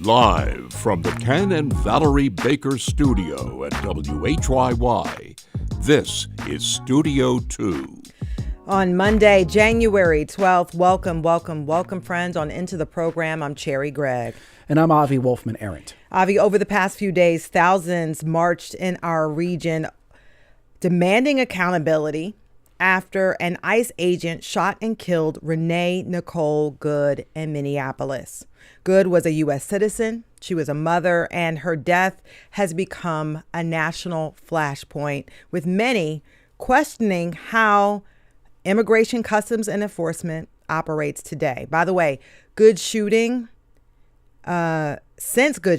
Live from the Ken and Valerie Baker studio at WHYY, this is Studio 2. On Monday, January 12th, welcome, friends, on Into the Program. I'm Cherry Gregg. And I'm Avi Wolfman-Arent. Avi, over the past few days, thousands marched in our region demanding accountability after an ICE agent shot and killed Renee Nicole Good in Minneapolis. Good was a U.S. citizen. She was a mother, and her death has become a national flashpoint, with many questioning how Immigration, Customs, and Enforcement operates today. By the way, since Good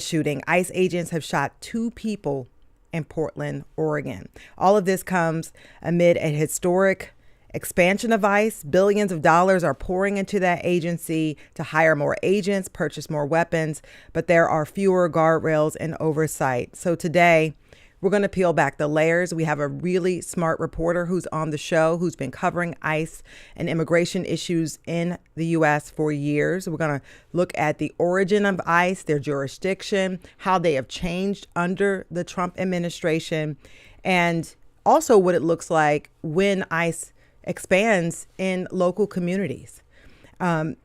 shooting, ICE agents have shot 2 people in Portland, Oregon. All of this comes amid a historic expansion of ICE. Billions of dollars are pouring into that agency to hire more agents, purchase more weapons, but there are fewer guardrails and oversight. So today, we're going to peel back the layers. We have a really smart reporter who's on the show, who's been covering ICE and immigration issues in the U.S. for years. We're going to look at the origin of ICE, their jurisdiction, how they have changed under the Trump administration, and also what it looks like when ICE expands in local communities. And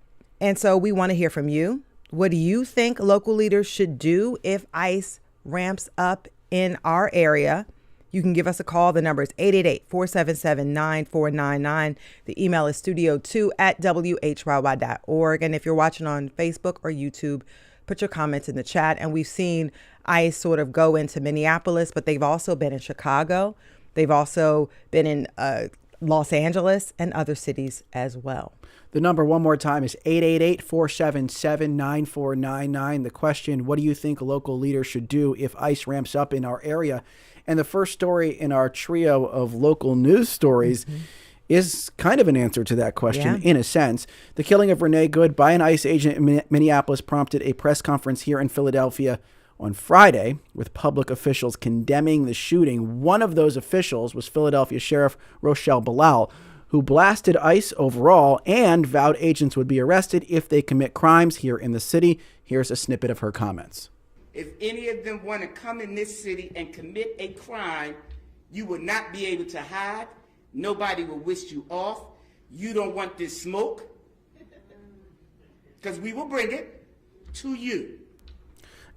so we want to hear from you. What do you think local leaders should do if ICE ramps up in our area? You can give us a call. The number is 888-477-9499. The email is studio2@whyy.org. And if you're watching on Facebook or YouTube, put your comments in the chat. And we've seen ICE sort of go into Minneapolis, but they've also been in Chicago. They've also been in Los Angeles and other cities as well. The number one more time is 888-477-9499. The question, what do you think local leaders should do if ICE ramps up in our area? And the first story in our trio of local news stories is kind of an answer to that question, in a sense. The killing of Renee Good by an ICE agent in Minneapolis prompted a press conference here in Philadelphia on Friday, with public officials condemning the shooting. One of those officials was Philadelphia Sheriff Rochelle Bilal, who blasted ICE overall and vowed agents would be arrested if they commit crimes here in the city. Here's a snippet of her comments. If any of them want to come in this city and commit a crime, you will not be able to hide. Nobody will wish you off. You don't want this smoke, because we will bring it to you.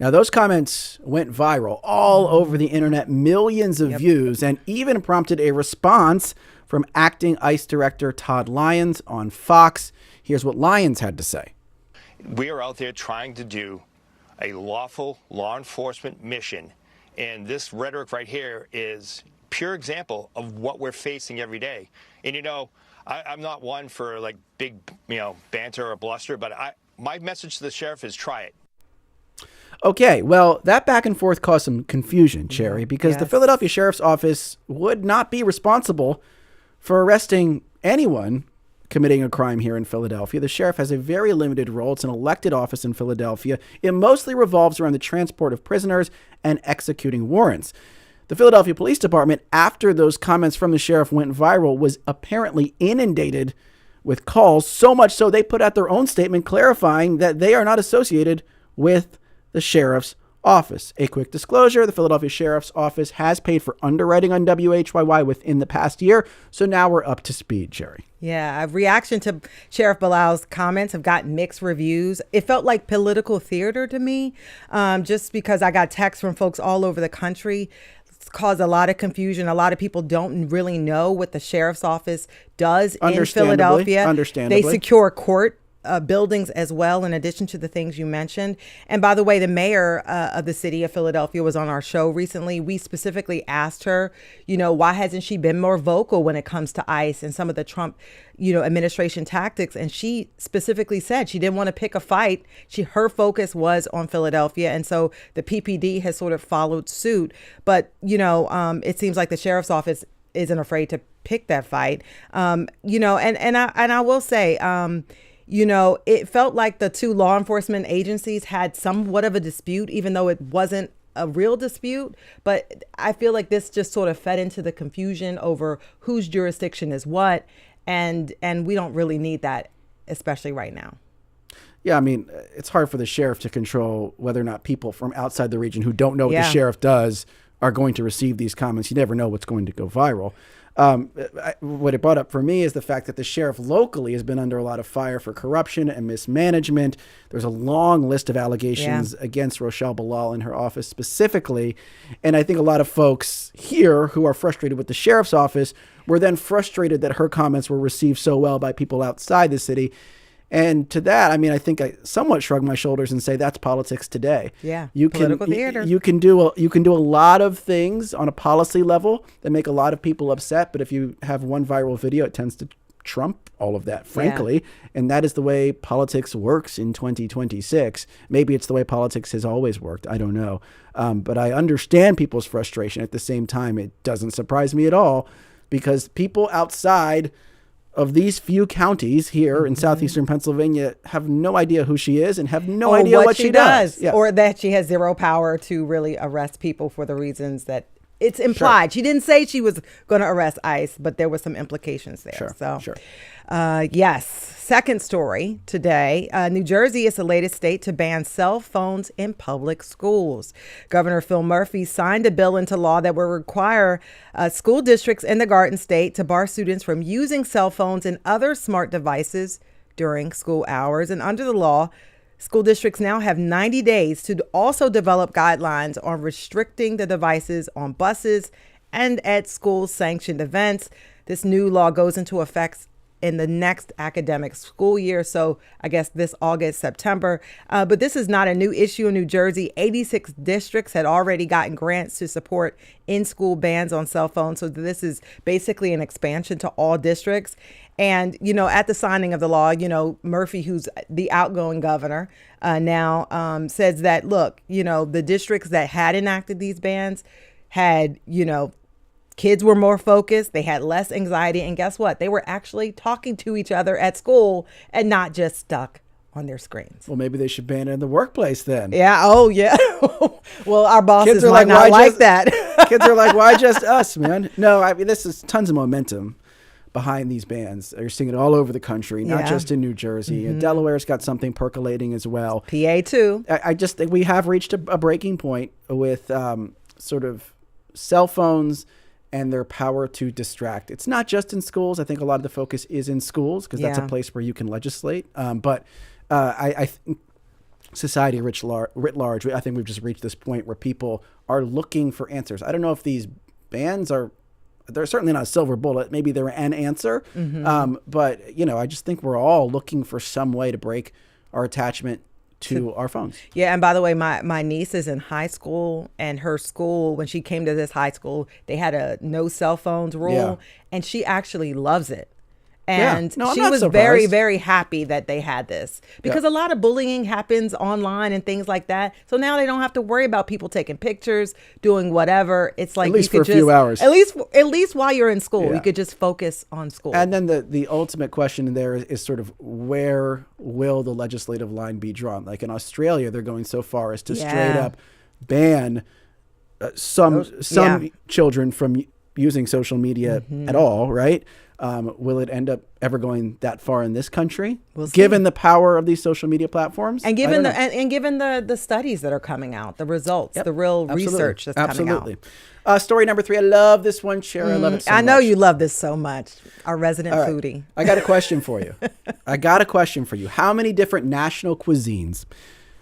Now, those comments went viral all over the internet, millions of views, and even prompted a response from acting ICE Director Todd Lyons on Fox. Here's what Lyons had to say. We are out there trying to do a lawful law enforcement mission, and this rhetoric right here is pure example of what we're facing every day. And, you know, I'm not one for like big, banter or bluster, but my message to the sheriff is try it. Okay, well, that back and forth caused some confusion, Cherry, because the Philadelphia Sheriff's Office would not be responsible for arresting anyone committing a crime here in Philadelphia. The sheriff has a very limited role. It's an elected office in Philadelphia. It mostly revolves around the transport of prisoners and executing warrants. The Philadelphia Police Department, after those comments from the sheriff went viral, was apparently inundated with calls, so much so they put out their own statement clarifying that they are not associated with the sheriff's office. A quick disclosure, the Philadelphia Sheriff's Office has paid for underwriting on WHYY within the past year, so now we're up to speed, Jerry. Yeah, a reaction to Sheriff Bilal's comments have gotten mixed reviews. It felt like political theater to me, just because I got texts from folks all over the country. It's caused a lot of confusion. A lot of people don't really know what the sheriff's office does in Philadelphia. Understandably. They secure court buildings as well, in addition to the things you mentioned. And by the way, the mayor of the city of Philadelphia was on our show recently. We specifically asked her, why hasn't she been more vocal when it comes to ICE and some of the Trump, administration tactics? And she specifically said she didn't want to pick a fight. Her focus was on Philadelphia. And so the PPD has sort of followed suit. But, it seems like the sheriff's office isn't afraid to pick that fight. And I will say, it felt like the two law enforcement agencies had somewhat of a dispute, even though it wasn't a real dispute. But I feel like this just sort of fed into the confusion over whose jurisdiction is what. And we don't really need that, especially right now. Yeah, I mean, it's hard for the sheriff to control whether or not people from outside the region who don't know what the Yeah. sheriff does are going to receive these comments. You never know what's going to go viral. What it brought up for me is the fact that the sheriff locally has been under a lot of fire for corruption and mismanagement. There's a long list of allegations against Rochelle Bilal in her office specifically. And I think a lot of folks here who are frustrated with the sheriff's office were then frustrated that her comments were received so well by people outside the city. And to that, I mean, I think I somewhat shrug my shoulders and say that's politics today. Yeah, political theater. You can do a lot of things on a policy level that make a lot of people upset, but if you have one viral video, it tends to trump all of that, frankly. And that is the way politics works in 2026. Maybe it's the way politics has always worked. I don't know. But I understand people's frustration. At the same time, it doesn't surprise me at all, because people outside of these few counties here in southeastern Pennsylvania have no idea who she is and have no idea what she does. Yeah. Or that she has zero power to really arrest people for the reasons that it's implied. She didn't say she was going to arrest ICE, but there were some implications there. Yes. Second story today. New Jersey is the latest state to ban cell phones in public schools. Governor Phil Murphy signed a bill into law that will require school districts in the Garden State to bar students from using cell phones and other smart devices during school hours. And under the law, school districts now have 90 days to also develop guidelines on restricting the devices on buses and at school-sanctioned events. This new law goes into effect in the next academic school year. So I guess this August, September. But this is not a new issue in New Jersey. 86 districts had already gotten grants to support in-school bans on cell phones. So this is basically an expansion to all districts. And, you know, at the signing of the law, you know, Murphy, who's the outgoing governor now, says that, look, you know, the districts that had enacted these bans had, you know, kids were more focused. They had less anxiety. And guess what? They were actually talking to each other at school and not just stuck on their screens. Well, maybe they should ban it in the workplace then. Yeah. Oh, yeah. Well, our bosses Kids are might not like just, that. Kids are like, why just us, man? No, I mean, this is tons of momentum behind these bans. You're seeing it all over the country, not just in New Jersey. And Delaware's got something percolating as well. PA too. I just think we have reached a breaking point with sort of cell phones and their power to distract. It's not just in schools. I think a lot of the focus is in schools because that's a place where you can legislate. But I think society writ large, I think we've just reached this point where people are looking for answers. I don't know if these bans they're certainly not a silver bullet. Maybe they're an answer. But, you know, I just think we're all looking for some way to break our attachment to our phones. Yeah. And by the way, my niece is in high school, and her school, when she came to this high school, they had a no cell phones rule, and she actually loves it. And she was very, very happy that they had this because a lot of bullying happens online and things like that. So now they don't have to worry about people taking pictures, doing whatever. It's like at least for a few hours. At least while you're in school, you could just focus on school. And then the ultimate question there is sort of where will the legislative line be drawn? Like in Australia, they're going so far as to straight up ban some children from using social media at all, right? Will it end up ever going that far in this country? We'll see. Given the power of these social media platforms, and given the studies that are coming out, the results, the real research that's coming out. Story number 3. I love this one, Cher. I love it so much. I know you love this so much. Our resident foodie. I got a question for you. How many different national cuisines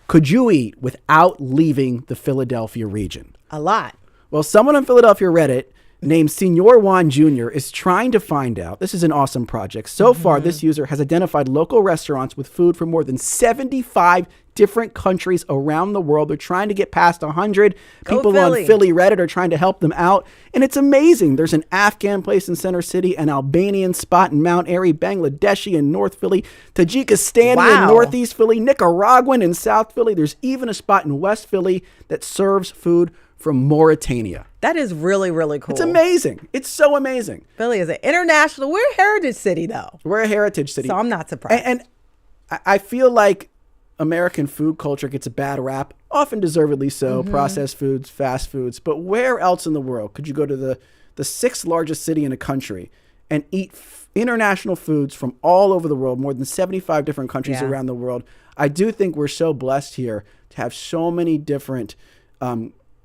could you eat without leaving the Philadelphia region? A lot. Well, someone on Philadelphia Reddit named Senor Juan Jr. is trying to find out. This is an awesome project. So far, this user has identified local restaurants with food from more than 75 different countries around the world. They're trying to get past 100. People on Philly Reddit are trying to help them out. And it's amazing. There's an Afghan place in Center City, an Albanian spot in Mount Airy, Bangladeshi in North Philly, Tajikistani in Northeast Philly, Nicaraguan in South Philly. There's even a spot in West Philly that serves food from Mauritania. That is really, really cool. It's amazing. It's so amazing. Philly is an international. We're a heritage city, though. We're a heritage city. So I'm not surprised. And I feel like American food culture gets a bad rap, often deservedly so, processed foods, fast foods. But where else in the world could you go to the 6th largest city in a country and eat international foods from all over the world, more than 75 different countries around the world? I do think we're so blessed here to have so many different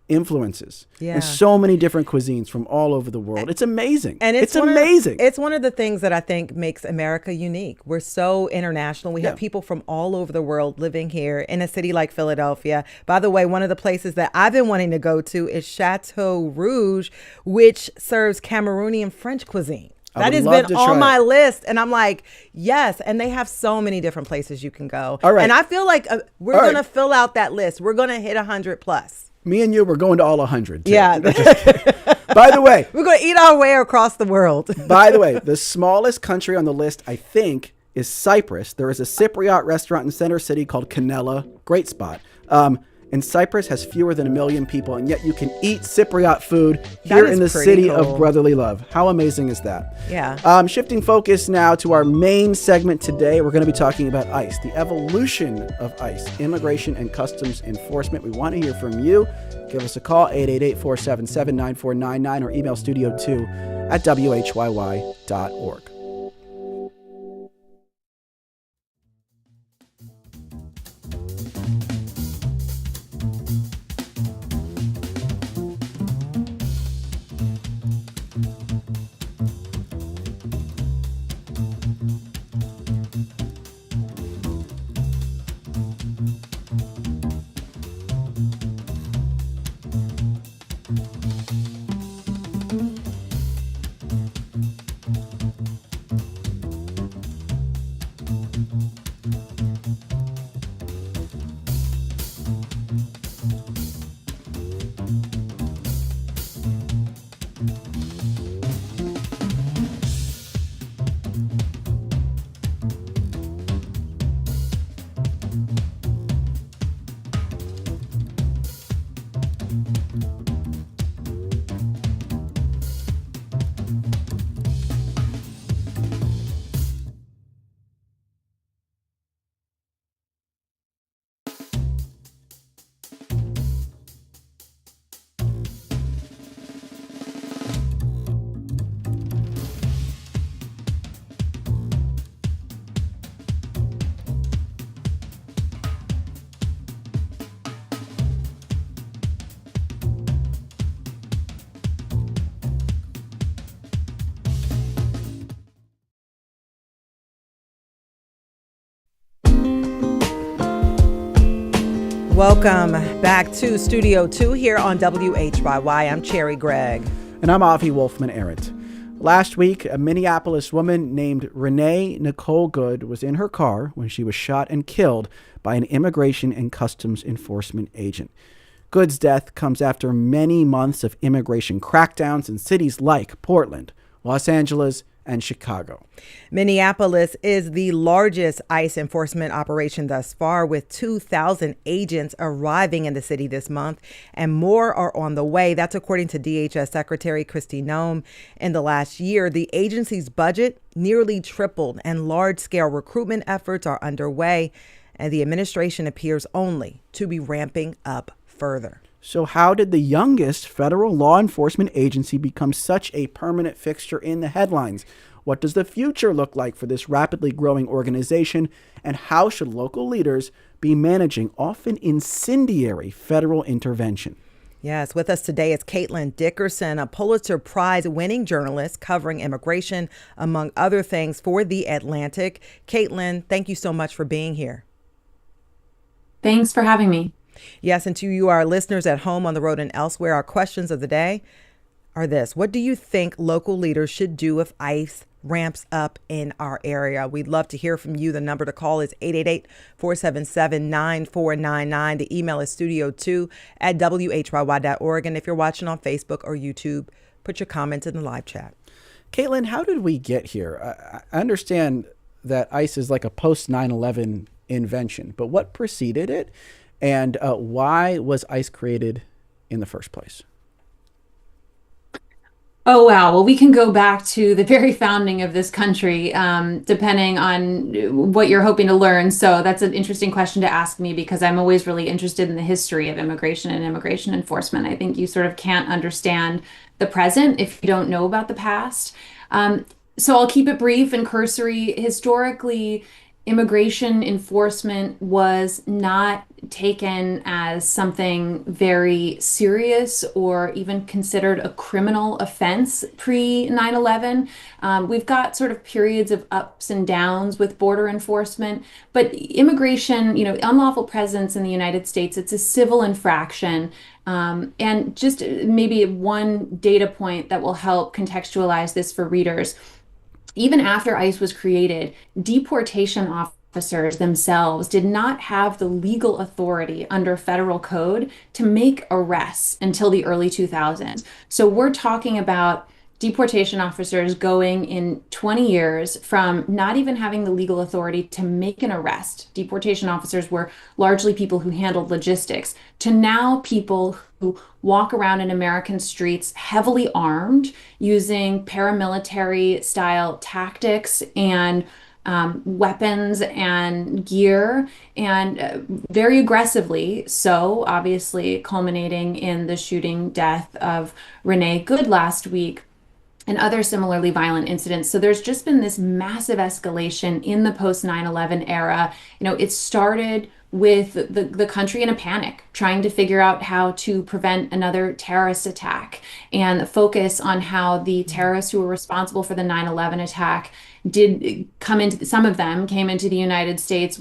influences and so many different cuisines from all over the world. It's amazing. And it's amazing. It's one of the things that I think makes America unique. We're so international. We have people from all over the world living here in a city like Philadelphia. By the way, one of the places that I've been wanting to go to is Chateau Rouge, which serves Cameroonian French cuisine. That has been on my list. And I'm like, yes. And they have so many different places you can go. All right. And I feel like we're going to fill out that list. We're going to hit 100 plus. Me and you, we're going to all 100. Too. Yeah. By the way, we're going to eat our way across the world. By the way, the smallest country on the list, I think, is Cyprus. There is a Cypriot restaurant in Center City called Canela. Great spot. And Cyprus has fewer than 1 million people, and yet you can eat Cypriot food here in the city of brotherly love. How amazing is that? Yeah. Shifting focus now to our main segment today, we're going to be talking about ICE, the evolution of ICE, Immigration and Customs Enforcement. We want to hear from you. Give us a call, 888-477-9499, or email studio2@whyy.org. Welcome back to Studio 2 here on WHYY. I'm Cherry Gregg. And I'm Avi Wolfman-Arent. Last week, a Minneapolis woman named Renee Nicole Good was in her car when she was shot and killed by an Immigration and Customs Enforcement agent. Good's death comes after many months of immigration crackdowns in cities like Portland, Los Angeles, and Chicago. Minneapolis is the largest ICE enforcement operation thus far, with 2,000 agents arriving in the city this month, and more are on the way. That's according to DHS Secretary Kristi Noem. In the last year, the agency's budget nearly tripled, and large-scale recruitment efforts are underway, and the administration appears only to be ramping up further. So how did the youngest federal law enforcement agency become such a permanent fixture in the headlines? What does the future look like for this rapidly growing organization? And how should local leaders be managing often incendiary federal intervention? Yes, with us today is Caitlin Dickerson, a Pulitzer Prize-winning journalist covering immigration, among other things, for The Atlantic. Caitlin, thank you so much for being here. Thanks for having me. Yes, and to you, our listeners at home, on the road, and elsewhere, our questions of the day are this. What do you think local leaders should do if ICE ramps up in our area? We'd love to hear from you. The number to call is 888-477-9499. The email is studio2@whyy.org. And if you're watching on Facebook or YouTube, put your comments in the live chat. Caitlin, how did we get here? I understand that ICE is like a post-9/11 invention, but what preceded it? And why was ICE created in the first place? Oh, wow. Well, we can go back to the very founding of this country, depending on what you're hoping to learn. So that's an interesting question to ask me, because I'm always really interested in the history of immigration and immigration enforcement. I think you sort of can't understand the present if you don't know about the past. So I'll keep it brief and cursory. Historically, immigration enforcement was not taken as something very serious or even considered a criminal offense pre 9/11. We've got sort of periods of ups and downs with border enforcement, but immigration, unlawful presence in the United States, it's a civil infraction. And just maybe one data point that will help contextualize this for readers. Even after ICE was created, deportation officers themselves did not have the legal authority under federal code to make arrests until the early 2000s. So we're talking about deportation officers going in 20 years from not even having the legal authority to make an arrest. Deportation officers were largely people who handled logistics, to now people who walk around in American streets heavily armed, using paramilitary style tactics and weapons and gear, and very aggressively. So obviously culminating in the shooting death of Renee Good last week and other similarly violent incidents. So there's just been this massive escalation in the post 9/11 era. It started with the country in a panic, trying to figure out how to prevent another terrorist attack, and the focus on how the terrorists who were responsible for the 9/11 attack did come into, some of them came into the United States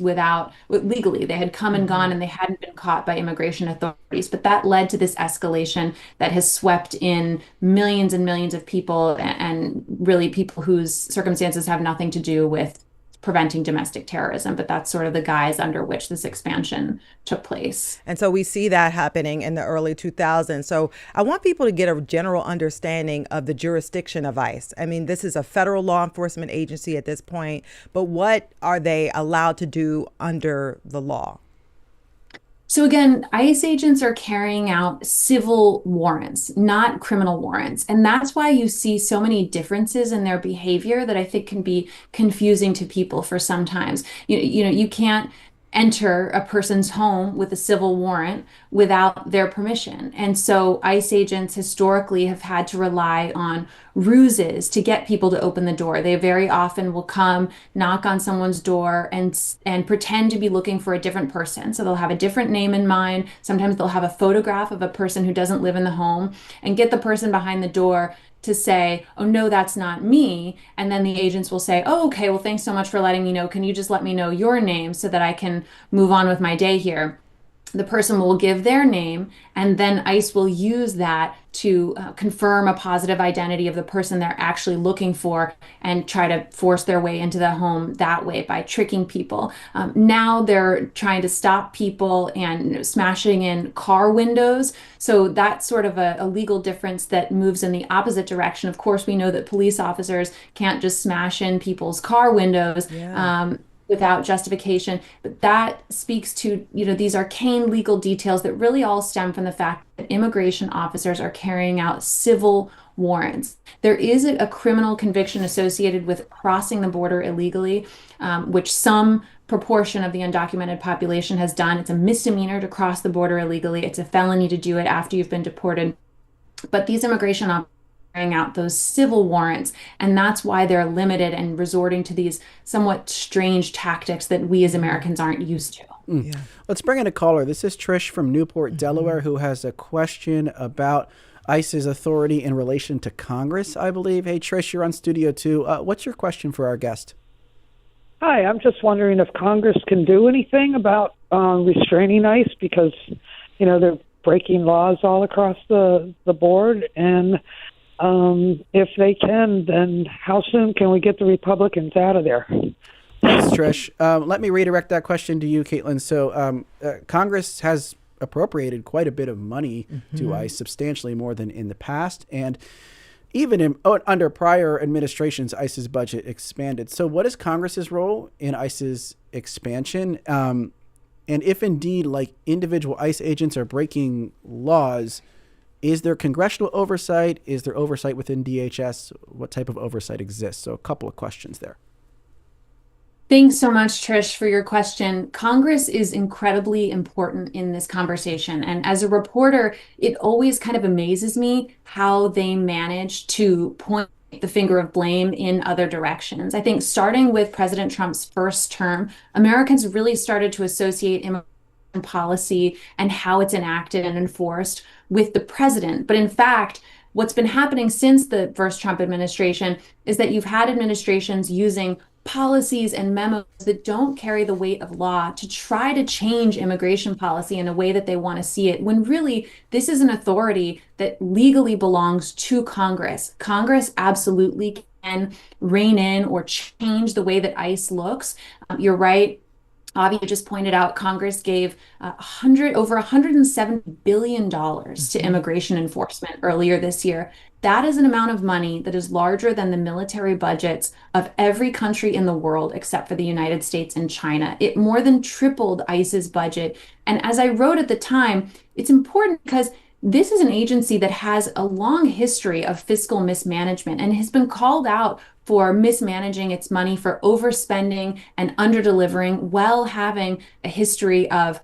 legally. They had come and gone and they hadn't been caught by immigration authorities. But that led to this escalation that has swept in millions and millions of people, and really people whose circumstances have nothing to do with preventing domestic terrorism, but that's sort of the guise under which this expansion took place. And so we see that happening in the early 2000s. So I want people to get a general understanding of the jurisdiction of ICE. I mean, this is a federal law enforcement agency at this point, but what are they allowed to do under the law? So again, ICE agents are carrying out civil warrants, not criminal warrants. And that's why you see so many differences in their behavior that I think can be confusing to people for sometimes. You can't enter a person's home with a civil warrant without their permission. And so ICE agents historically have had to rely on ruses to get people to open the door. They very often will come, knock on someone's door and pretend to be looking for a different person. So they'll have a different name in mind. Sometimes they'll have a photograph of a person who doesn't live in the home and get the person behind the door to say, oh, no, that's not me. And then the agents will say, oh, okay, well, thanks so much for letting me know. Can you just let me know your name so that I can move on with my day here? The person will give their name, and then ICE will use that to confirm a positive identity of the person they're actually looking for and try to force their way into the home that way by tricking people. Now they're trying to stop people and smashing in car windows. So that's sort of a legal difference that moves in the opposite direction. Of course, we know that police officers can't just smash in people's car windows. Yeah. Without justification. But that speaks to, these arcane legal details that really all stem from the fact that immigration officers are carrying out civil warrants. There is a criminal conviction associated with crossing the border illegally, which some proportion of the undocumented population has done. It's a misdemeanor to cross the border illegally. It's a felony to do it after you've been deported. But these immigration officers carrying out those civil warrants, and that's why they're limited and resorting to these somewhat strange tactics that we as Americans aren't used to. Yeah. Let's bring in a caller. This is Trish from Newport, Delaware, who has a question about ICE's authority in relation to Congress, I believe. Hey, Trish, you're on Studio 2. What's your question for our guest? Hi, I'm just wondering if Congress can do anything about restraining ICE, because, they're breaking laws all across the board, and if they can, then how soon can we get the Republicans out of there? Thanks, Trish. Let me redirect that question to you, Caitlin. So Congress has appropriated quite a bit of money to ICE, substantially more than in the past. And even under prior administrations, ICE's budget expanded. So what is Congress's role in ICE's expansion? And if indeed, individual ICE agents are breaking laws, is there congressional oversight? Is there oversight within DHS? What type of oversight exists? So a couple of questions there. Thanks so much, Trish, for your question. Congress is incredibly important in this conversation. And as a reporter, it always kind of amazes me how they manage to point the finger of blame in other directions. I think starting with President Trump's first term, Americans really started to associate immigration policy and how it's enacted and enforced with the president. But in fact, what's been happening since the first Trump administration is that you've had administrations using policies and memos that don't carry the weight of law to try to change immigration policy in a way that they want to see it, when really this is an authority that legally belongs to Congress. Congress absolutely can rein in or change the way that ICE looks. You're right. Avi just pointed out Congress gave over $170 billion to immigration enforcement earlier this year. That is an amount of money that is larger than the military budgets of every country in the world except for the United States and China. It more than tripled ICE's budget. And as I wrote at the time, it's important because this is an agency that has a long history of fiscal mismanagement and has been called out for mismanaging its money, for overspending and underdelivering, while having a history of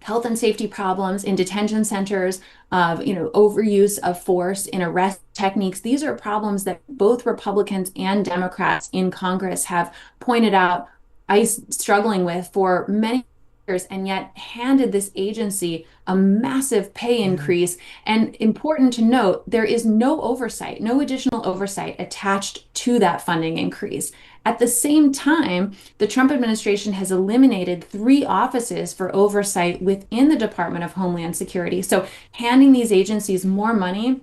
health and safety problems in detention centers, of overuse of force in arrest techniques. These are problems that both Republicans and Democrats in Congress have pointed out ICE struggling with for many years, and yet handed this agency a massive pay increase. And important to note, there is no oversight, no additional oversight attached to that funding increase. At the same time, the Trump administration has eliminated 3 offices for oversight within the Department of Homeland Security. So handing these agencies more money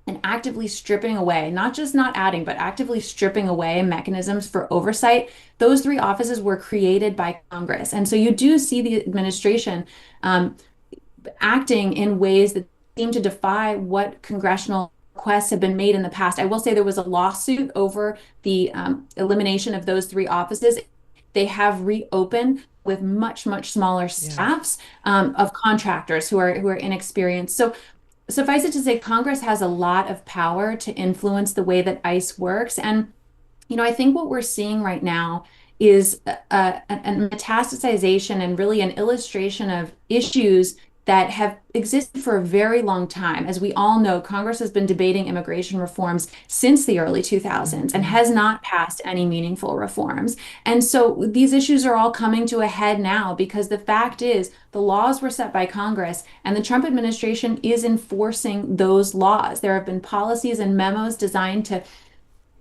and actively stripping away, not just not adding, but actively stripping away mechanisms for oversight. Those 3 offices were created by Congress. And so you do see the administration acting in ways that seem to defy what congressional requests have been made in the past. I will say there was a lawsuit over the elimination of those 3 offices. They have reopened with much, much smaller staffs of contractors who are inexperienced. So suffice it to say, Congress has a lot of power to influence the way that ICE works. And, I think what we're seeing right now is a metastasization and really an illustration of issues that have existed for a very long time. As we all know, Congress has been debating immigration reforms since the early 2000s and has not passed any meaningful reforms. And so these issues are all coming to a head now, because the fact is the laws were set by Congress and the Trump administration is enforcing those laws. There have been policies and memos designed to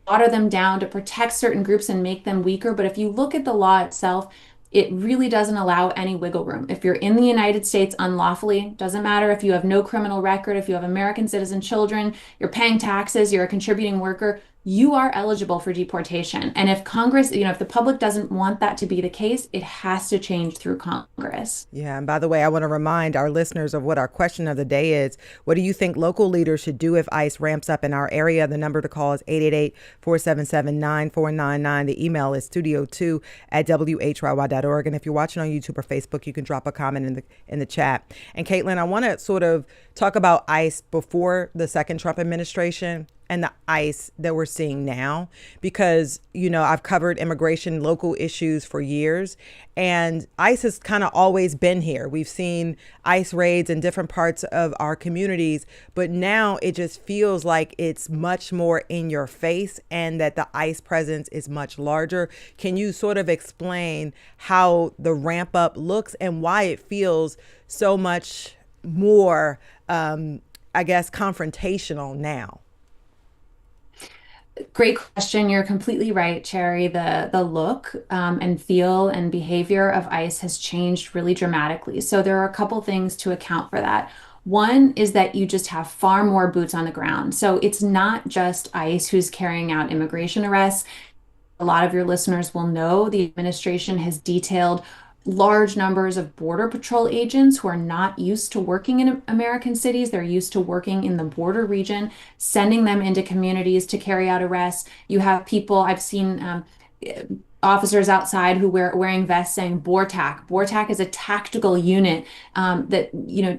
water them down, to protect certain groups and make them weaker. But if you look at the law itself, it really doesn't allow any wiggle room. If you're in the United States unlawfully, doesn't matter if you have no criminal record, if you have American citizen children, you're paying taxes, you're a contributing worker, you are eligible for deportation. And if Congress, if the public doesn't want that to be the case, it has to change through Congress. Yeah. And by the way, I want to remind our listeners of what our question of the day is. What do you think local leaders should do if ICE ramps up in our area? The number to call is 888-477-9499. The email is studio2@whyy.org. And if you're watching on YouTube or Facebook, you can drop a comment in the chat. And Caitlin, I want to sort of talk about ICE before the second Trump administration and the ICE that we're seeing now, because, I've covered immigration, local issues for years, and ICE has kind of always been here. We've seen ICE raids in different parts of our communities, but now it just feels like it's much more in your face and that the ICE presence is much larger. Can you sort of explain how the ramp up looks and why it feels so much more, confrontational now? Great question. You're completely right, Cherry. The look and feel and behavior of ICE has changed really dramatically. So there are a couple things to account for that. One is that you just have far more boots on the ground. So it's not just ICE who's carrying out immigration arrests. A lot of your listeners will know the administration has detailed large numbers of Border Patrol agents who are not used to working in American cities. They're used to working in the border region, sending them into communities to carry out arrests. You have people, I've seen officers outside who wearing vests saying BORTAC. BORTAC is a tactical unit that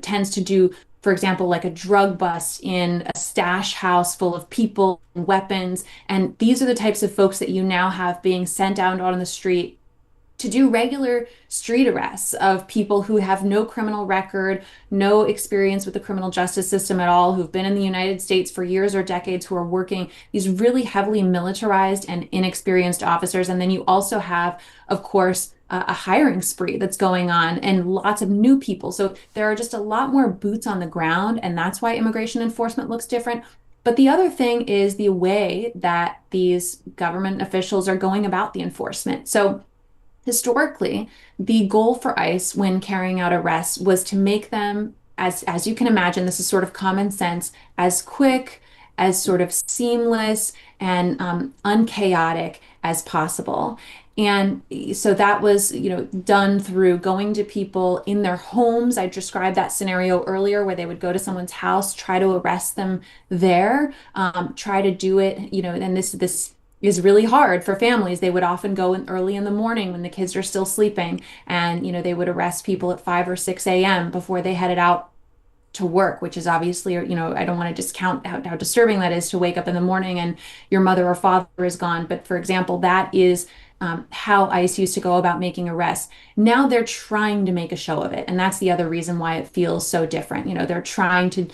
tends to do, for example, like a drug bust in a stash house full of people and weapons. And these are the types of folks that you now have being sent out on the street to do regular street arrests of people who have no criminal record, no experience with the criminal justice system at all, who've been in the United States for years or decades, who are working, these really heavily militarized and inexperienced officers. And then you also have, of course, a hiring spree that's going on and lots of new people. So there are just a lot more boots on the ground, and that's why immigration enforcement looks different. But the other thing is the way that these government officials are going about the enforcement. So historically, the goal for ICE when carrying out arrests was to make them, as you can imagine, this is sort of common sense, as quick, as sort of seamless and unchaotic as possible. And so that was, done through going to people in their homes. I described that scenario earlier where they would go to someone's house, try to arrest them there, try to do it, and this is really hard for families. They would often go in early in the morning when the kids are still sleeping, and, they would arrest people at 5 or 6 a.m. before they headed out to work, which is obviously, I don't want to discount how disturbing that is to wake up in the morning and your mother or father is gone. But for example, that is how ICE used to go about making arrests. Now they're trying to make a show of it. And that's the other reason why it feels so different. They're trying to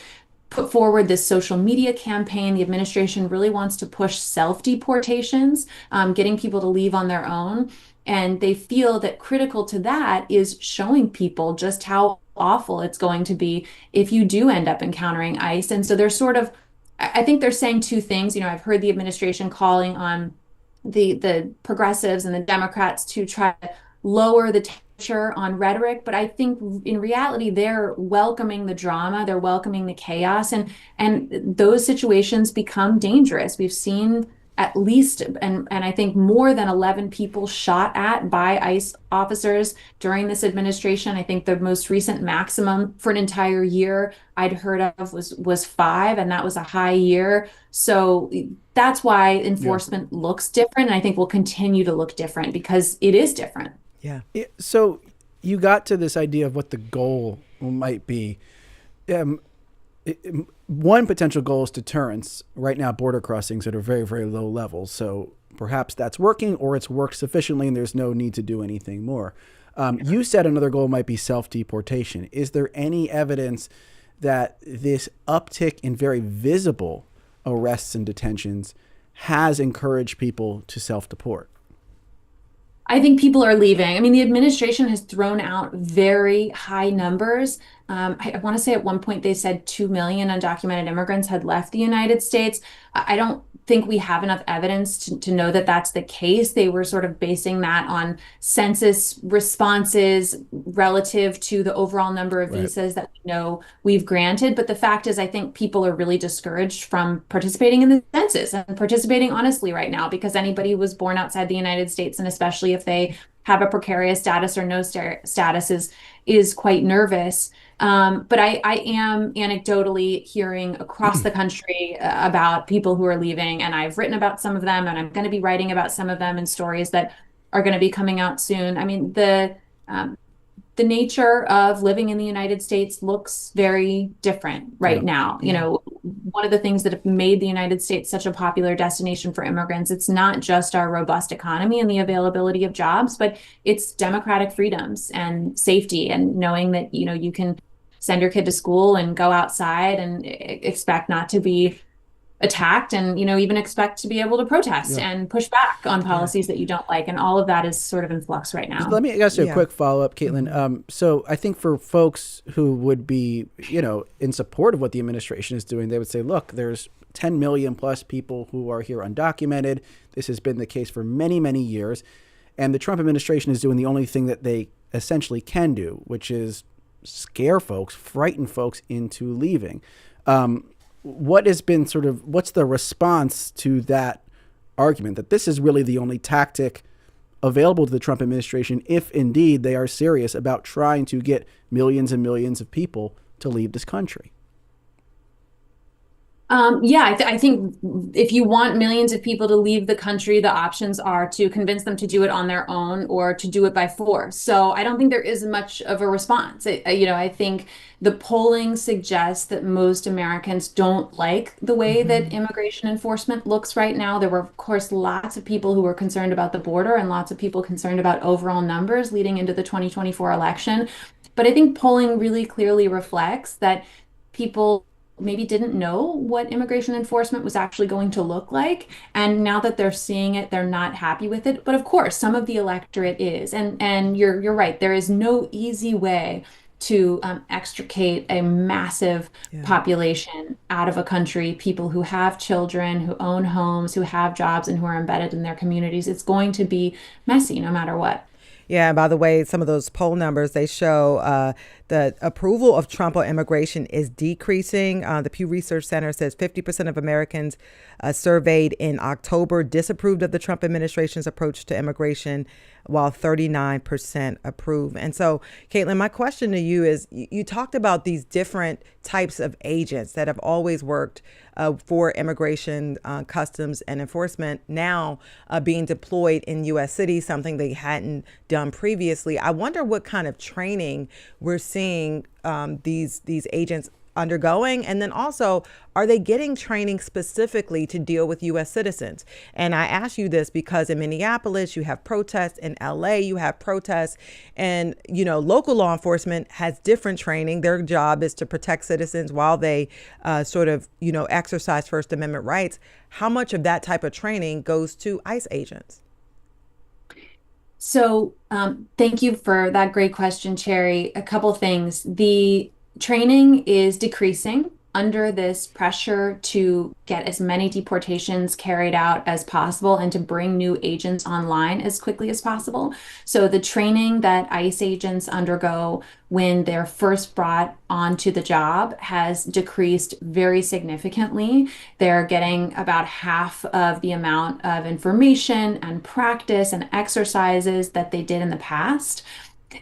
put forward this social media campaign. The administration really wants to push self-deportations, getting people to leave on their own. And they feel that critical to that is showing people just how awful it's going to be if you do end up encountering ICE. And so they're I think they're saying two things. I've heard the administration calling on the progressives and the Democrats to try to lower the temperature on rhetoric, but I think in reality they're welcoming the drama, they're welcoming the chaos, and those situations become dangerous. We've seen at least, and I think more than 11 people shot at by ICE officers during this administration. I think the most recent maximum for an entire year I'd heard of was 5, and that was a high year. So that's why enforcement looks different, and I think will continue to look different because it is different. Yeah. So you got to this idea of what the goal might be. One potential goal is deterrence. Right now, border crossings at a very, very low level. So perhaps that's working, or it's worked sufficiently and there's no need to do anything more. You said another goal might be self-deportation. Is there any evidence that this uptick in very visible arrests and detentions has encouraged people to self-deport? I think people are leaving. I mean, the administration has thrown out very high numbers. I want to say at one point they said 2 million undocumented immigrants had left the United States. I don't think we have enough evidence to know that that's the case. They were sort of basing that on census responses relative to the overall number of visas that we know we've granted. But the fact is, I think people are really discouraged from participating in the census and participating honestly right now, because anybody who was born outside the United States, and especially if they have a precarious status or no status, is quite nervous. But I am anecdotally hearing across the country about people who are leaving, and I've written about some of them, and I'm going to be writing about some of them in stories that are going to be coming out soon. I mean, the nature of living in the United States looks very different right now. You know, one of the things that have made the United States such a popular destination for immigrants, it's not just our robust economy and the availability of jobs, but it's democratic freedoms and safety, and knowing that, you can send your kid to school and go outside and expect not to be attacked, and even expect to be able to protest and push back on policies that you don't like, and all of that is sort of in flux right now. Let me ask you a quick follow-up, Caitlin. So I think for folks who would be in support of what the administration is doing, they would say, look, there's 10 million plus people who are here undocumented. This has been the case for many, many years, and the Trump administration is doing the only thing that they essentially can do, which is scare folks, frighten folks into leaving. What has been what's the response to that argument that this is really the only tactic available to the Trump administration if indeed they are serious about trying to get millions and millions of people to leave this country? I think if you want millions of people to leave the country, the options are to convince them to do it on their own or to do it by force. So I don't think there is much of a response. I think the polling suggests that most Americans don't like the way that immigration enforcement looks right now. There were, of course, lots of people who were concerned about the border and lots of people concerned about overall numbers leading into the 2024 election. But I think polling really clearly reflects that people maybe didn't know what immigration enforcement was actually going to look like. And now that they're seeing it, they're not happy with it. But of course, some of the electorate is. And you're right. There is no easy way to extricate a massive population out of a country, people who have children, who own homes, who have jobs, and who are embedded in their communities. It's going to be messy no matter what. Yeah, and by the way, some of those poll numbers, they show the approval of Trump on immigration is decreasing. The Pew Research Center says 50% of Americans surveyed in October disapproved of the Trump administration's approach to immigration, while 39% approve. And so, Caitlin, my question to you is, you talked about these different types of agents that have always worked for immigration, customs, and enforcement, now being deployed in U.S. cities, something they hadn't done previously. I wonder what kind of training we're seeing these agents undergoing, and then also, are they getting training specifically to deal with U.S. citizens? And I ask you this because in Minneapolis you have protests, in L.A. you have protests, and local law enforcement has different training. Their job is to protect citizens while they exercise First Amendment rights. How much of that type of training goes to ICE agents? So thank you for that great question, Cherry. A couple things. The training is decreasing under this pressure to get as many deportations carried out as possible and to bring new agents online as quickly as possible. So the training that ICE agents undergo when they're first brought onto the job has decreased very significantly. They're getting about half of the amount of information and practice and exercises that they did in the past.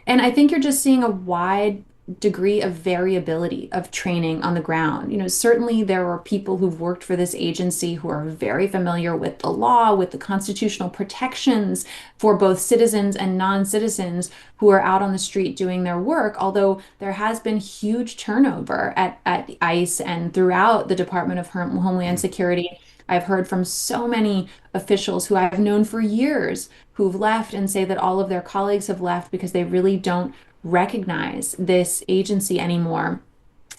And I think you're just seeing a wide degree of variability of training on the ground. Certainly there are people who've worked for this agency who are very familiar with the law, with the constitutional protections for both citizens and non-citizens who are out on the street doing their work, although there has been huge turnover at ICE and throughout the Department of Homeland Security. I've heard from so many officials who I've known for years who've left and say that all of their colleagues have left because they really don't recognize this agency anymore.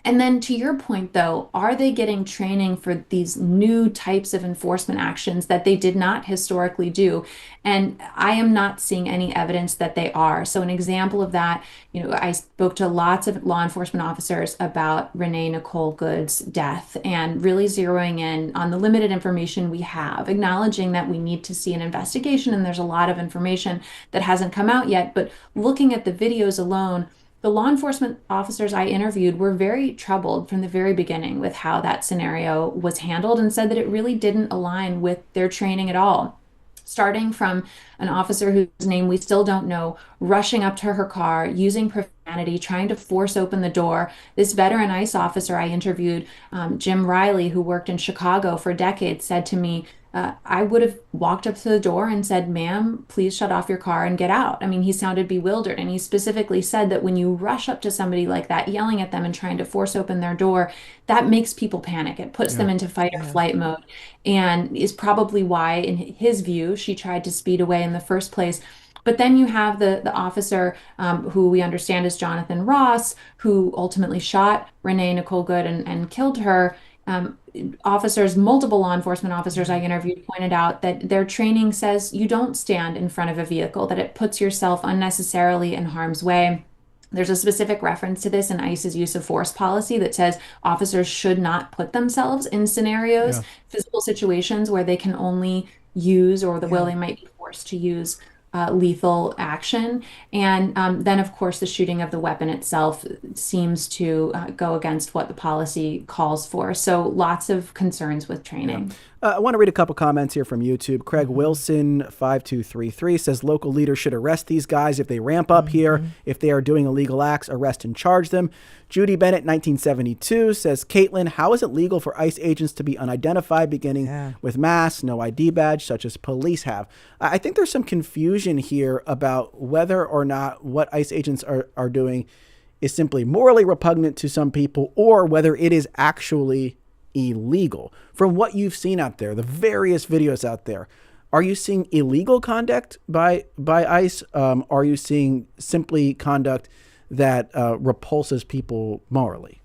And then to your point, though, are they getting training for these new types of enforcement actions that they did not historically do? And I am not seeing any evidence that they are. So an example of that, I spoke to lots of law enforcement officers about Renee Nicole Good's death and really zeroing in on the limited information we have, acknowledging that we need to see an investigation and there's a lot of information that hasn't come out yet. But looking at the videos alone, the law enforcement officers I interviewed were very troubled from the very beginning with how that scenario was handled and said that it really didn't align with their training at all. Starting from an officer whose name we still don't know, rushing up to her car, using profanity, trying to force open the door. This veteran ICE officer I interviewed, Jim Riley, who worked in Chicago for decades, said to me, I would have walked up to the door and said, "Ma'am, please shut off your car and get out." I mean, he sounded bewildered. And he specifically said that when you rush up to somebody like that, yelling at them and trying to force open their door, that makes people panic. It puts them into fight or flight mode, and is probably why, in his view, she tried to speed away in the first place. But then you have the officer who we understand is Jonathan Ross, who ultimately shot Renee Nicole Good and killed her. Multiple law enforcement officers I interviewed pointed out that their training says you don't stand in front of a vehicle, that it puts yourself unnecessarily in harm's way. There's a specific reference to this in ICE's use of force policy that says officers should not put themselves in scenarios, physical situations where they can only use or where they might be forced to use lethal action. And then, of course, the shooting of the weapon itself seems to go against what the policy calls for. So lots of concerns with training. I want to read a couple comments here from YouTube. Craig Wilson 5233 says local leaders should arrest these guys if they ramp up here. If they are doing illegal acts, arrest and charge them. Judy Bennett 1972 says, Caitlin, how is it legal for ICE agents to be unidentified beginning with masks, no ID badge, such as police have? I think there's some confusion here about whether or not what ICE agents are doing is simply morally repugnant to some people or whether it is actually illegal. From what you've seen out there, the various videos out there, are you seeing illegal conduct by ICE? Are you seeing simply conduct that repulses people morally?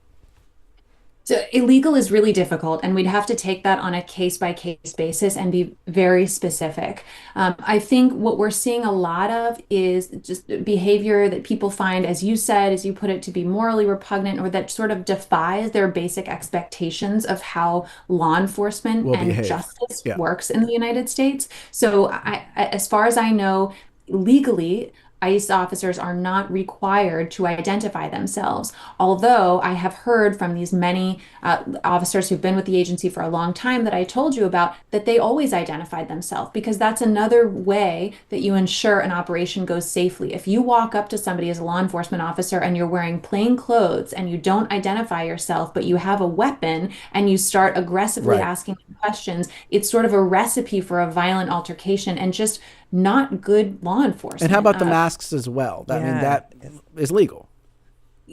So illegal is really difficult, and we'd have to take that on a case-by-case basis and be very specific. I think what we're seeing a lot of is just behavior that people find, as you said, as you put it, to be morally repugnant, or that sort of defies their basic expectations of how law enforcement and justice works in the United States. So as far as I know, legally, ICE officers are not required to identify themselves. Although I have heard from these many officers who've been with the agency for a long time that I told you about, that they always identified themselves, because that's another way that you ensure an operation goes safely. If you walk up to somebody as a law enforcement officer and you're wearing plain clothes and you don't identify yourself, but you have a weapon and you start aggressively asking questions, it's sort of a recipe for a violent altercation and just not good law enforcement. And how about the masks as well? I mean, that is legal.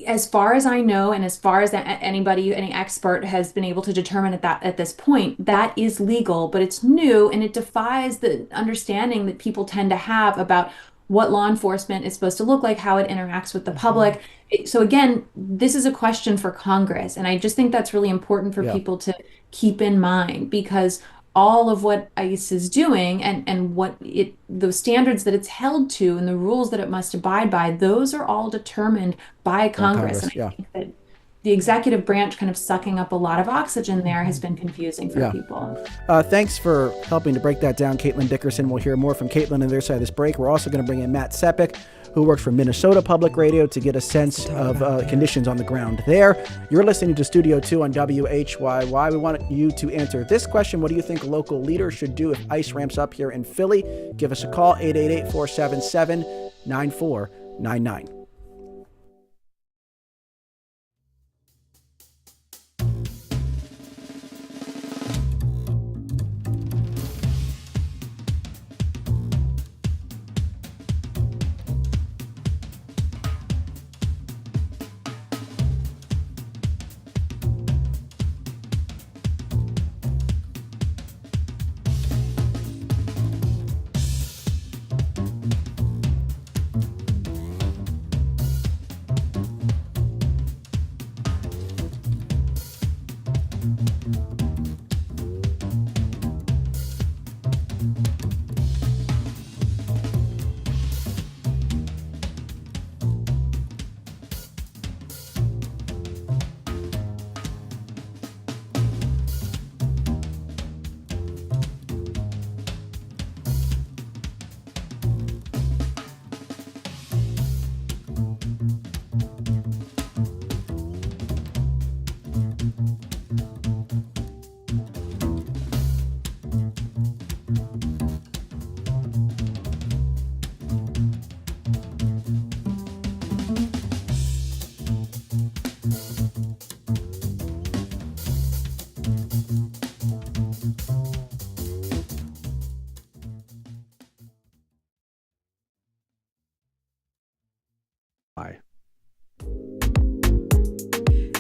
As far as I know, and as far as any expert has been able to determine at this point, that is legal, but it's new and it defies the understanding that people tend to have about what law enforcement is supposed to look like, how it interacts with the public. So again, this is a question for Congress, and I just think that's really important for people to keep in mind, because all of what ICE is doing and what the standards that it's held to and the rules that it must abide by, those are all determined by Congress. And I think that the executive branch kind of sucking up a lot of oxygen there has been confusing for people. Thanks for helping to break that down, Caitlin Dickerson. We'll hear more from Caitlin on their side of this break. We're also going to bring in Matt Sepik, who works for Minnesota Public Radio, to get a sense of conditions on the ground there. You're listening to Studio 2 on WHYY. We want you to answer this question. What do you think local leaders should do if ICE ramps up here in Philly? Give us a call, 888-477-9499.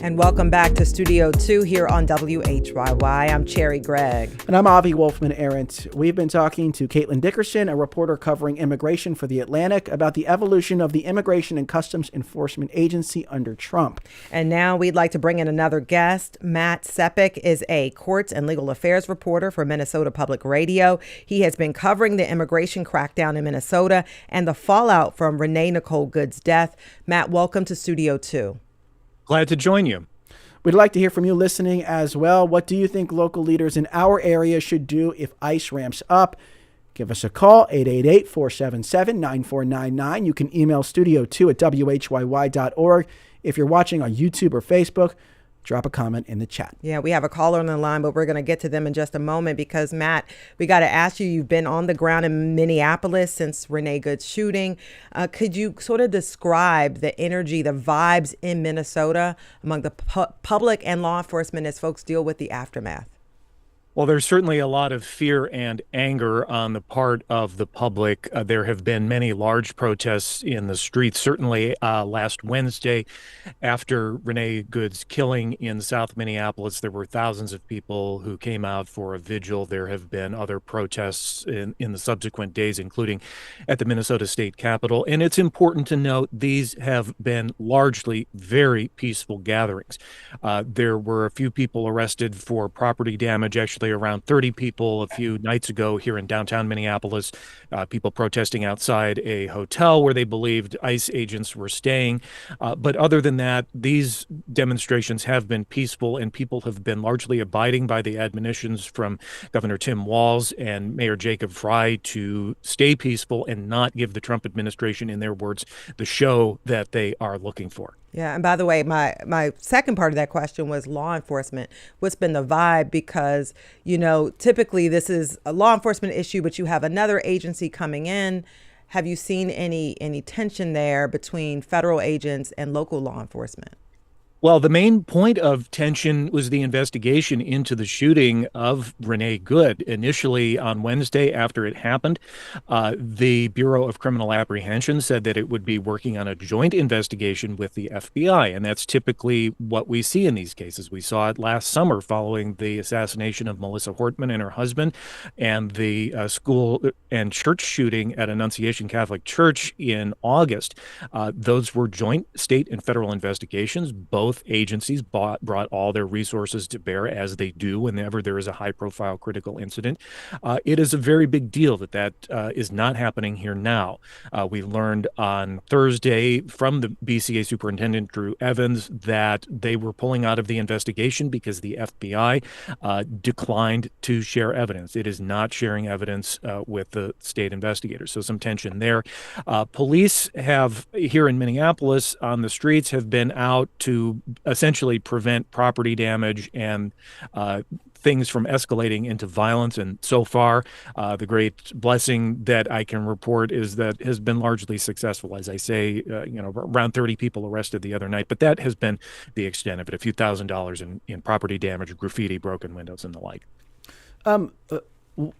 And welcome back to Studio 2 here on WHYY. I'm Cherry Gregg. And I'm Avi Wolfman-Arendt. We've been talking to Caitlin Dickerson, a reporter covering immigration for The Atlantic, about the evolution of the Immigration and Customs Enforcement Agency under Trump. And now we'd like to bring in another guest. Matt Sepik is a courts and legal affairs reporter for Minnesota Public Radio. He has been covering the immigration crackdown in Minnesota and the fallout from Renee Nicole Good's death. Matt, welcome to Studio 2. Glad to join you. We'd like to hear from you listening as well. What do you think local leaders in our area should do if ICE ramps up? Give us a call, 888-477-9499. You can email studio2@whyy.org. If you're watching on YouTube or Facebook, drop a comment in the chat. Yeah, we have a caller on the line, but we're going to get to them in just a moment because, Matt, we got to ask you, you've been on the ground in Minneapolis since Renee Good's shooting. Could you sort of describe the energy, the vibes in Minnesota among the public and law enforcement as folks deal with the aftermath? Well, there's certainly a lot of fear and anger on the part of the public. There have been many large protests in the streets. Certainly last Wednesday, after Renee Good's killing in South Minneapolis, there were thousands of people who came out for a vigil. There have been other protests in the subsequent days, including at the Minnesota State Capitol. And it's important to note these have been largely very peaceful gatherings. There were a few people arrested for property damage, actually around 30 people a few nights ago here in downtown Minneapolis, people protesting outside a hotel where they believed ICE agents were staying. But other than that, these demonstrations have been peaceful, and people have been largely abiding by the admonitions from Governor Tim Walz and Mayor Jacob Frey to stay peaceful and not give the Trump administration, in their words, the show that they are looking for. Yeah. And by the way, my second part of that question was law enforcement. What's been the vibe? Because, typically this is a law enforcement issue, but you have another agency coming in. Have you seen any tension there between federal agents and local law enforcement? Well, the main point of tension was the investigation into the shooting of Renee Good. Initially on Wednesday after it happened, the Bureau of Criminal Apprehension said that it would be working on a joint investigation with the FBI. And that's typically what we see in these cases. We saw it last summer following the assassination of Melissa Hortman and her husband, and the school and church shooting at Annunciation Catholic Church in August. Those were joint state and federal investigations. Both agencies brought all their resources to bear, as they do whenever there is a high-profile critical incident. It is a very big deal that is not happening here now. We learned on Thursday from the BCA Superintendent Drew Evans that they were pulling out of the investigation because the FBI declined to share evidence. It is not sharing evidence with the state investigators, so some tension there. Police have, here in Minneapolis, on the streets, have been out to essentially prevent property damage and things from escalating into violence. And so far, the great blessing that I can report is that has been largely successful. As I say, around 30 people arrested the other night, but that has been the extent of it. A few $1,000s in property damage, graffiti, broken windows, and the like.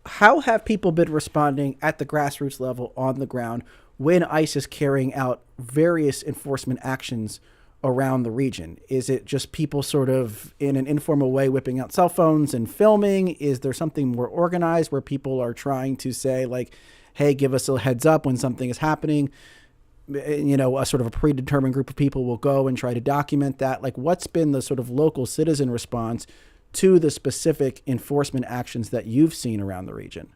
How have people been responding at the grassroots level on the ground when ICE is carrying out various enforcement actions around the region? Is it just people sort of in an informal way whipping out cell phones and filming? Is there something more organized where people are trying to say, like, hey, give us a heads up when something is happening? A sort of a predetermined group of people will go and try to document that. Like, what's been the sort of local citizen response to the specific enforcement actions that you've seen around the region?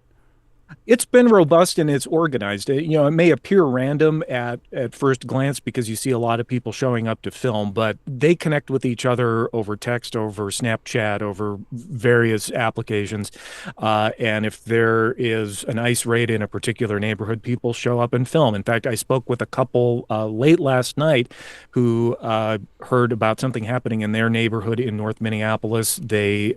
It's been robust and it's organized. It may appear random at first glance because you see a lot of people showing up to film, but they connect with each other over text, over Snapchat, over various applications. And if there is an ICE raid in a particular neighborhood, people show up and film. In fact, I spoke with a couple late last night who heard about something happening in their neighborhood in North Minneapolis. They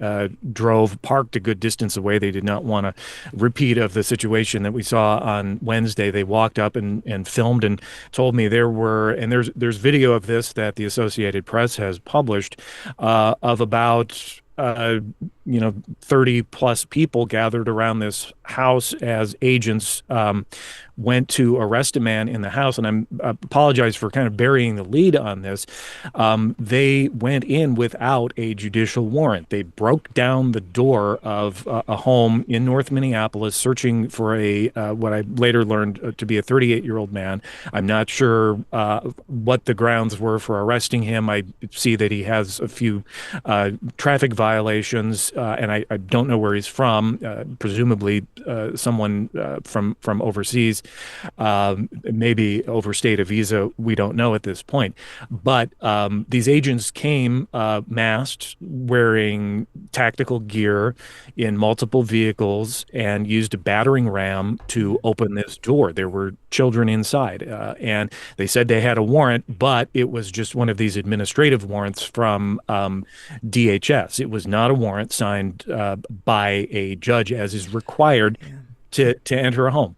parked a good distance away. They did not want a repeat of the situation that we saw on Wednesday. They walked up and filmed and told me there's video of this that the Associated Press has published of about 30 plus people gathered around this house as agents went to arrest a man in the house. And I apologize for kind of burying the lead on this. They went in without a judicial warrant. They broke down the door of a home in North Minneapolis, searching for what I later learned to be a 38-year-old man. I'm not sure what the grounds were for arresting him. I see that he has a few traffic violations. and I don't know where he's from, presumably someone from overseas, maybe overstayed a visa. We don't know at this point. But these agents came masked, wearing tactical gear in multiple vehicles, and used a battering ram to open this door. There were children inside, and they said they had a warrant, but it was just one of these administrative warrants from DHS. It was not a warrant signed by a judge, as is required to enter a home.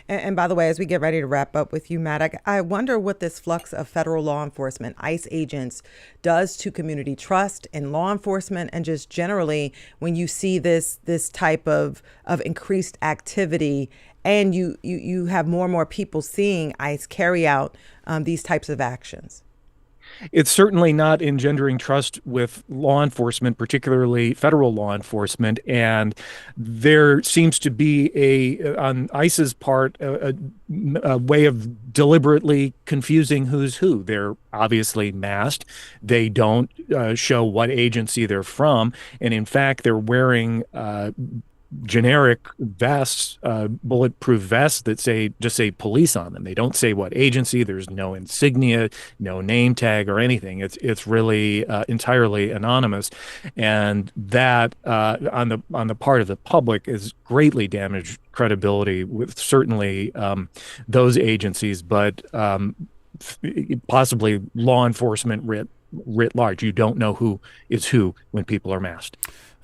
And by the way, as we get ready to wrap up with you, Matt, I wonder what this flux of federal law enforcement, ICE agents, does to community trust in law enforcement, and just generally when you see this type of increased activity, and you have more and more people seeing ICE carry out these types of actions. It's certainly not engendering trust with law enforcement, particularly federal law enforcement. And there seems to be on ICE's part, a way of deliberately confusing who's who. They're obviously masked. They don't show what agency they're from. And in fact, they're wearing generic vests, bulletproof vests that just say police on them. They don't say what agency. There's no insignia, no name tag or anything. It's really entirely anonymous, and that on the part of the public is greatly damaged credibility with certainly those agencies, but possibly law enforcement writ large. You don't know who is who when people are masked.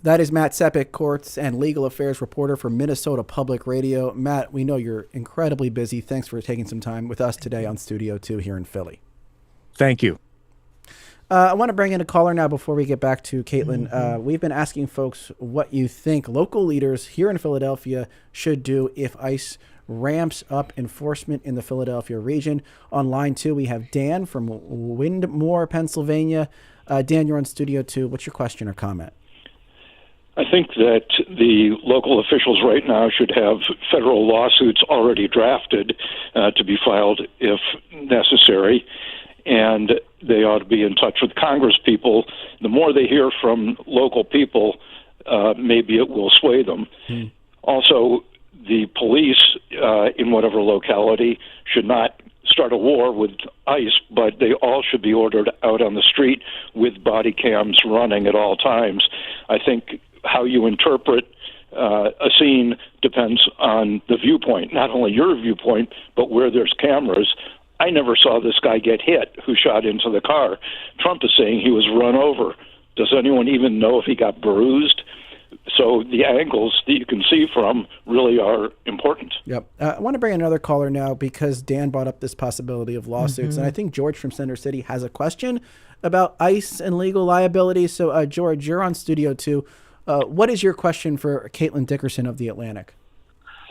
That is Matt Sepik, courts and legal affairs reporter for Minnesota Public Radio. Matt, we know you're incredibly busy. Thanks for taking some time with us today on Studio 2 here in Philly. Thank you. I want to bring in a caller now before we get back to Caitlin. We've been asking folks what you think local leaders here in Philadelphia should do if ICE ramps up enforcement in the Philadelphia region. On line 2, we have Dan from Windmore, Pennsylvania. Dan, you're on Studio 2. What's your question or comment? I think that the local officials right now should have federal lawsuits already drafted to be filed if necessary, and they ought to be in touch with Congress people. The more they hear from local people, maybe it will sway them. Also, the police in whatever locality should not start a war with ICE, but they all should be ordered out on the street with body cams running at all times. I think how you interpret a scene depends on the viewpoint, not only your viewpoint, but where there's cameras. I never saw this guy get hit who shot into the car. Trump is saying he was run over. Does anyone even know if he got bruised? So the angles that you can see from really are important. Yep. I want to bring another caller now because Dan brought up this possibility of lawsuits. And I think George from Center City has a question about ICE and legal liability. So, George, you're on Studio 2. What is your question for Caitlin Dickerson of The Atlantic?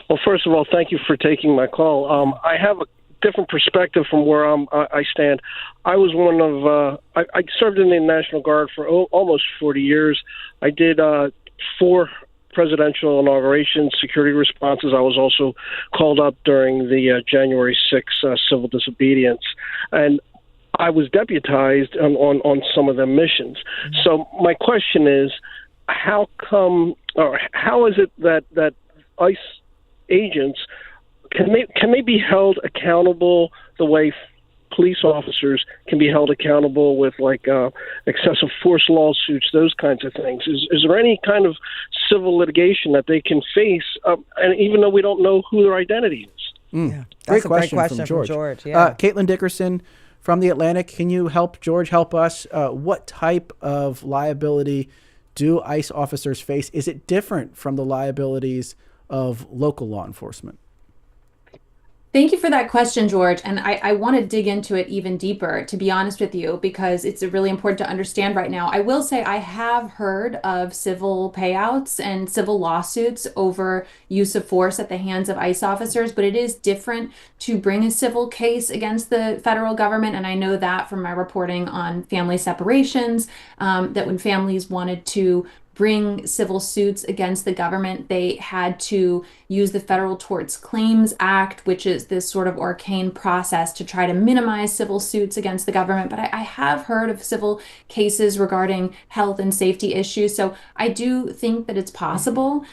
Well, first of all, thank you for taking my call. I have a different perspective from where I stand. I was one of I served in the National Guard for almost 40 years. I did 4 presidential inaugurations, security responses. I was also called up during the January 6th civil disobedience, and I was deputized on some of the missions. So my question is, how is it that ICE agents can they be held accountable the way police officers can be held accountable with excessive force lawsuits, those kinds of things? Is there any kind of civil litigation that they can face, and even though we don't know who their identity is? Yeah, that's a great question from George. Yeah. Caitlin Dickerson from The Atlantic, can you help us? What type of liability do ICE officers face? Is it different from the liabilities of local law enforcement? Thank you for that question, George. And I want to dig into it even deeper, to be honest with you, because it's really important to understand right now. I will say I have heard of civil payouts and civil lawsuits over use of force at the hands of ICE officers, but it is different to bring a civil case against the federal government. And I know that from my reporting on family separations, that when families wanted to bring civil suits against the government. They had to use the Federal Tort Claims Act, which is this sort of arcane process to try to minimize civil suits against the government. But I have heard of civil cases regarding health and safety issues. So I do think that it's possible.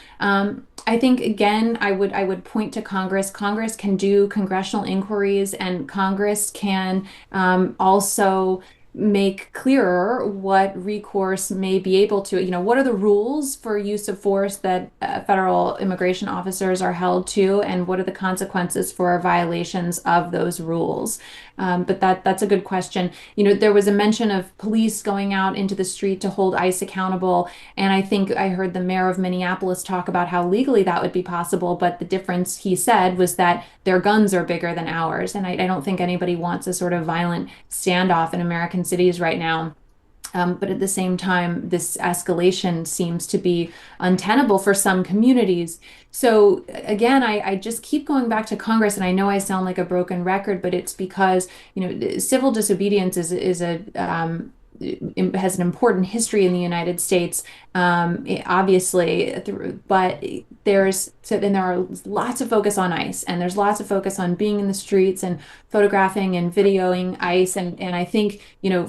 I think, again, I would point to Congress. Congress can do congressional inquiries, and Congress can also make clearer what recourse may be able to, what are the rules for use of force that federal immigration officers are held to, and what are the consequences for violations of those rules? But that's a good question. There was a mention of police going out into the street to hold ICE accountable. And I think I heard the mayor of Minneapolis talk about how legally that would be possible. But the difference, he said, was that their guns are bigger than ours. And I don't think anybody wants a sort of violent standoff in American cities right now. But at the same time, this escalation seems to be untenable for some communities. So again, I just keep going back to Congress, and I know I sound like a broken record, but it's because civil disobedience has an important history in the United States, obviously, but there are lots of focus on ICE, and there's lots of focus on being in the streets and photographing and videoing ICE. And I think,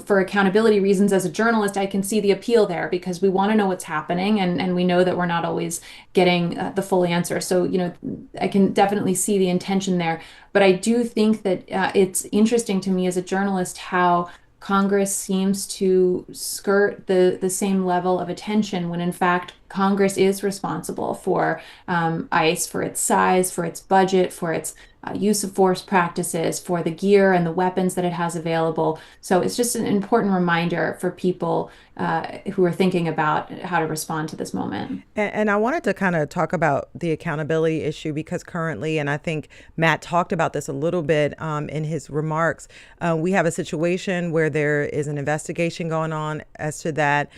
for accountability reasons, as a journalist, I can see the appeal there, because we want to know what's happening, and we know that we're not always getting the full answer. So, I can definitely see the intention there. But I do think that it's interesting to me as a journalist how Congress seems to skirt the same level of attention when, in fact, Congress is responsible for ICE, for its size, for its budget, for its use of force practices, for the gear and the weapons that it has available. So it's just an important reminder for people who are thinking about how to respond to this moment. And I wanted to kind of talk about the accountability issue, because currently, and I think Matt talked about this a little bit in his remarks, we have a situation where there is an investigation going on as to that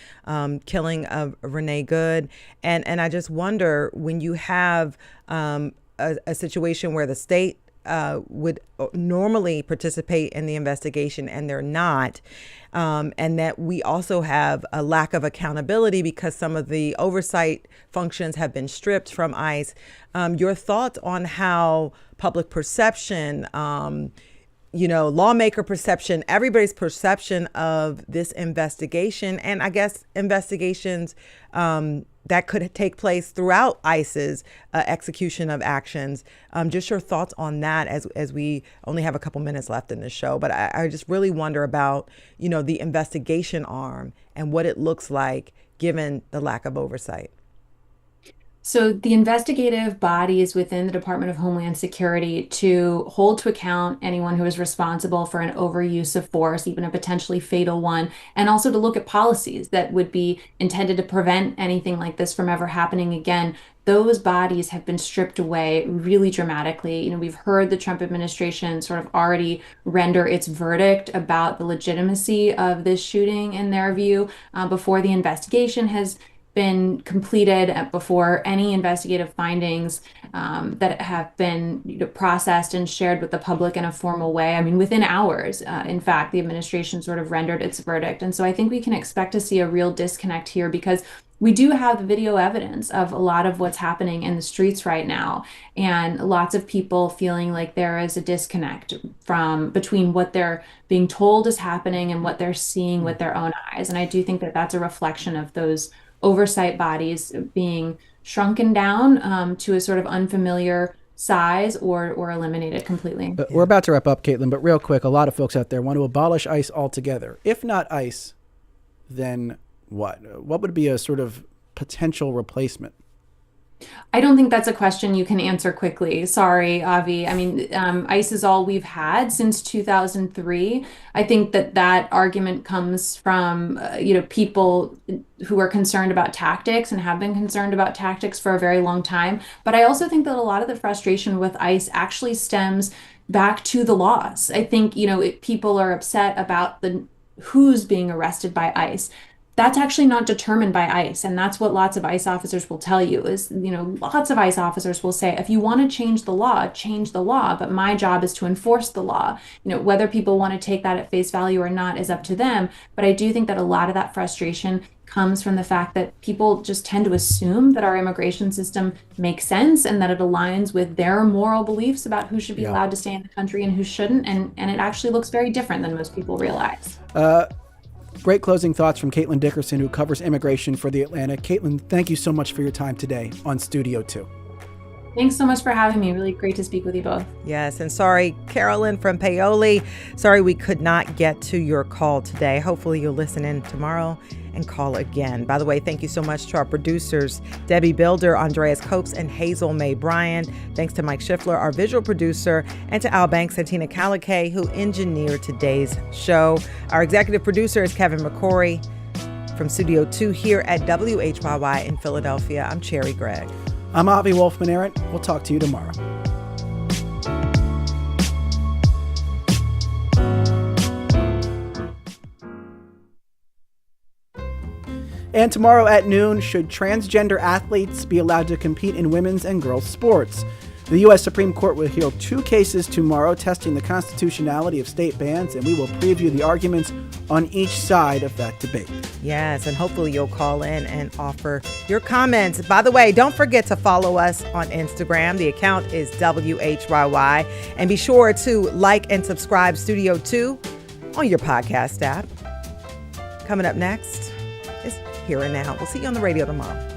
killing of Renee Good. And I just wonder, when you have a situation where the state would normally participate in the investigation and they're not, and that we also have a lack of accountability because some of the oversight functions have been stripped from ICE. Your thoughts on how public perception, lawmaker perception, everybody's perception of this investigation, and I guess investigations that could take place throughout ICE's execution of actions. Just your thoughts on that as we only have a couple minutes left in the show. But I just really wonder about, the investigation arm and what it looks like given the lack of oversight. So the investigative bodies within the Department of Homeland Security to hold to account anyone who is responsible for an overuse of force, even a potentially fatal one, and also to look at policies that would be intended to prevent anything like this from ever happening again. Those bodies have been stripped away really dramatically. We've heard the Trump administration sort of already render its verdict about the legitimacy of this shooting in their view before the investigation has been completed, before any investigative findings that have been processed and shared with the public in a formal way. I mean, within hours, in fact, the administration sort of rendered its verdict. And so I think we can expect to see a real disconnect here, because we do have video evidence of a lot of what's happening in the streets right now, and lots of people feeling like there is a disconnect between what they're being told is happening and what they're seeing with their own eyes. And I do think that that's a reflection of those oversight bodies being shrunken down to a sort of unfamiliar size or eliminated completely. But we're about to wrap up, Caitlin, but real quick, a lot of folks out there want to abolish ICE altogether. If not ICE, then what? What would be a sort of potential replacement? I don't think that's a question you can answer quickly. Sorry, Avi. I mean, ICE is all we've had since 2003. I think that argument comes from, people who are concerned about tactics and have been concerned about tactics for a very long time. But I also think that a lot of the frustration with ICE actually stems back to the laws. I think, people are upset about who's being arrested by ICE. That's actually not determined by ICE. And that's what lots of ICE officers will tell you is, lots of ICE officers will say, if you want to change the law, change the law. But my job is to enforce the law. Whether people want to take that at face value or not is up to them. But I do think that a lot of that frustration comes from the fact that people just tend to assume that our immigration system makes sense and that it aligns with their moral beliefs about who should be allowed to stay in the country and who shouldn't. And it actually looks very different than most people realize. Great closing thoughts from Caitlin Dickerson, who covers immigration for The Atlantic. Caitlin, thank you so much for your time today on Studio 2. Thanks so much for having me. Really great to speak with you both. Yes, and sorry, Carolyn from Paoli. Sorry we could not get to your call today. Hopefully you'll listen in tomorrow and call again. By the way, thank you so much to our producers, Debbie Builder, Andreas Copes, and Hazel May Bryan. Thanks to Mike Schiffler, our visual producer, and to Al Banks and Tina Calicay, who engineered today's show. Our executive producer is Kevin McCory. From Studio 2 here at WHYY in Philadelphia, I'm Cherry Gregg. I'm Avi Wolfman-Arent. We'll talk to you tomorrow. And tomorrow at noon, should transgender athletes be allowed to compete in women's and girls' sports? The U.S. Supreme Court will hear 2 cases tomorrow testing the constitutionality of state bans, and we will preview the arguments on each side of that debate. Yes, and hopefully you'll call in and offer your comments. By the way, don't forget to follow us on Instagram. The account is WHYY. And be sure to like and subscribe Studio 2 on your podcast app. Coming up next is Here and Now. We'll see you on the radio tomorrow.